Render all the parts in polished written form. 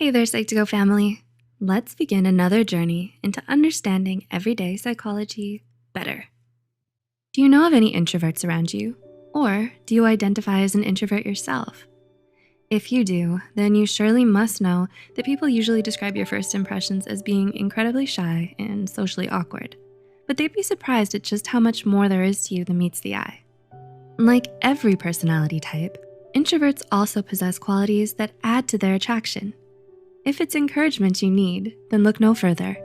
Hey there, Psych2Go family. Let's begin another journey into understanding everyday psychology better. Do you know of any introverts around you? Or do you identify as an introvert yourself? If you do, then you surely must know that people usually describe your first impressions as being incredibly shy and socially awkward. But they'd be surprised at just how much more there is to you than meets the eye. Like every personality type, introverts also possess qualities that add to their attraction. If it's encouragement you need, then look no further.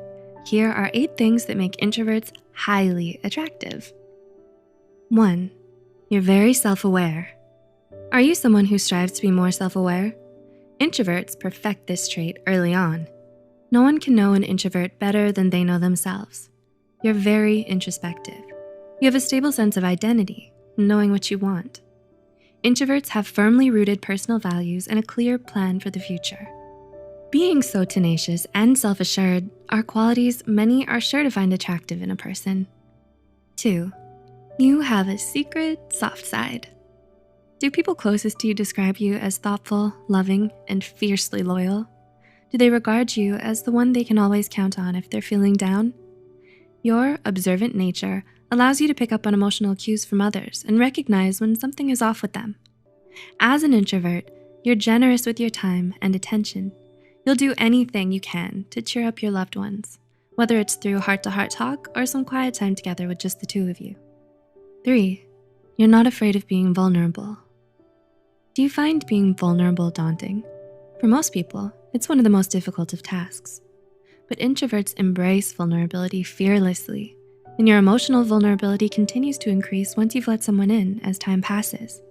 Here are 8 things that make introverts highly attractive. 1. You're very self-aware. Are you someone who strives to be more self-aware? Introverts perfect this trait early on. No one can know an introvert better than they know themselves. You're very introspective. You have a stable sense of identity, knowing what you want. Introverts have firmly rooted personal values and a clear plan for the future. Being so tenacious and self-assured are qualities many are sure to find attractive in a person. 2. You have a secret soft side. Do people closest to you describe you as thoughtful, loving, and fiercely loyal? Do they regard you as the one they can always count on if they're feeling down? Your observant nature allows you to pick up on emotional cues from others and recognize when something is off with them. As an introvert, you're generous with your time and attention. You'll do anything you can to cheer up your loved ones, whether it's through heart-to-heart talk or some quiet time together with just the two of you. 3. You're not afraid of being vulnerable. Do you find being vulnerable daunting? For most people, it's one of the most difficult of tasks. But introverts embrace vulnerability fearlessly, and your emotional vulnerability continues to increase once you've let someone in as time passes.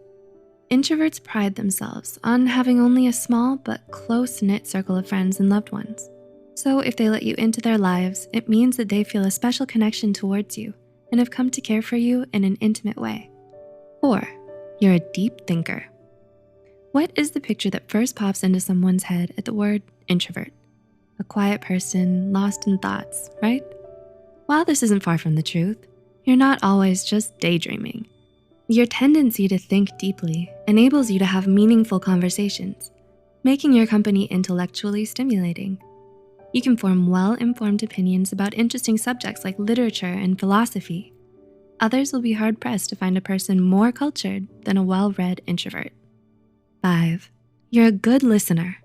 Introverts pride themselves on having only a small but close-knit circle of friends and loved ones. So if they let you into their lives, it means that they feel a special connection towards you and have come to care for you in an intimate way. 4. You're a deep thinker. What is the picture that first pops into someone's head at the word introvert? A quiet person lost in thoughts, right? While this isn't far from the truth, you're not always just daydreaming. Your tendency to think deeply enables you to have meaningful conversations, making your company intellectually stimulating. You can form well-informed opinions about interesting subjects like literature and philosophy. Others will be hard-pressed to find a person more cultured than a well-read introvert. 5. You're a good listener.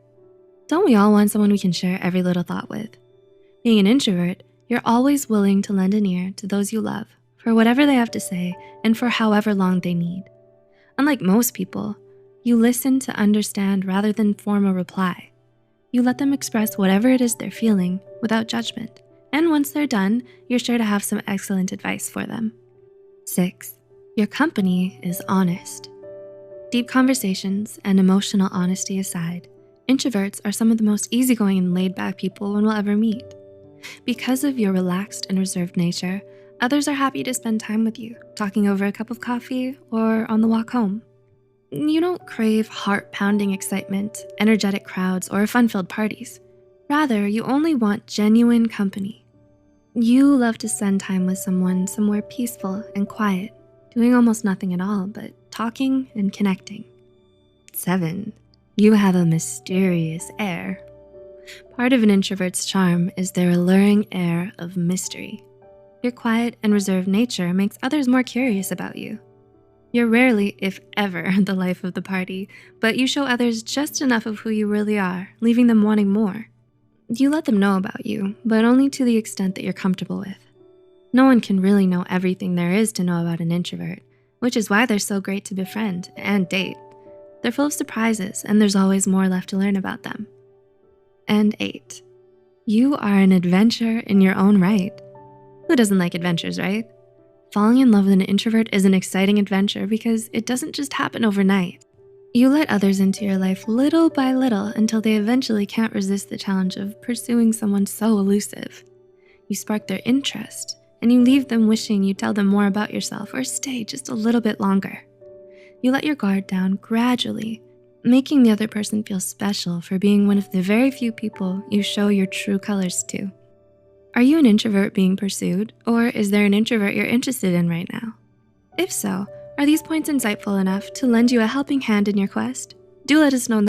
Don't we all want someone we can share every little thought with? Being an introvert, you're always willing to lend an ear to those you love for whatever they have to say and for however long they need. Unlike most people, you listen to understand rather than form a reply. You let them express whatever it is they're feeling without judgment. And once they're done, you're sure to have some excellent advice for them. 6. Your company is honest. Deep conversations and emotional honesty aside, introverts are some of the most easygoing and laid-back people one will ever meet. Because of your relaxed and reserved nature, others are happy to spend time with you, talking over a cup of coffee or on the walk home. You don't crave heart-pounding excitement, energetic crowds, or fun-filled parties. Rather, you only want genuine company. You love to spend time with someone somewhere peaceful and quiet, doing almost nothing at all but talking and connecting. 7. You have a mysterious air. Part of an introvert's charm is their alluring air of mystery. Your quiet and reserved nature makes others more curious about you. You're rarely, if ever, the life of the party, but you show others just enough of who you really are, leaving them wanting more. You let them know about you, but only to the extent that you're comfortable with. No one can really know everything there is to know about an introvert, which is why they're so great to befriend and date. They're full of surprises, and there's always more left to learn about them. And 8. You are an adventure in your own right. Who doesn't like adventures, right? Falling in love with an introvert is an exciting adventure because it doesn't just happen overnight. You let others into your life little by little until they eventually can't resist the challenge of pursuing someone so elusive. You spark their interest, and you leave them wishing you'd tell them more about yourself or stay just a little bit longer. You let your guard down gradually, making the other person feel special for being one of the very few people you show your true colors to. Are you an introvert being pursued, or is there an introvert you're interested in right now? If so, are these points insightful enough to lend you a helping hand in your quest? Do let us know.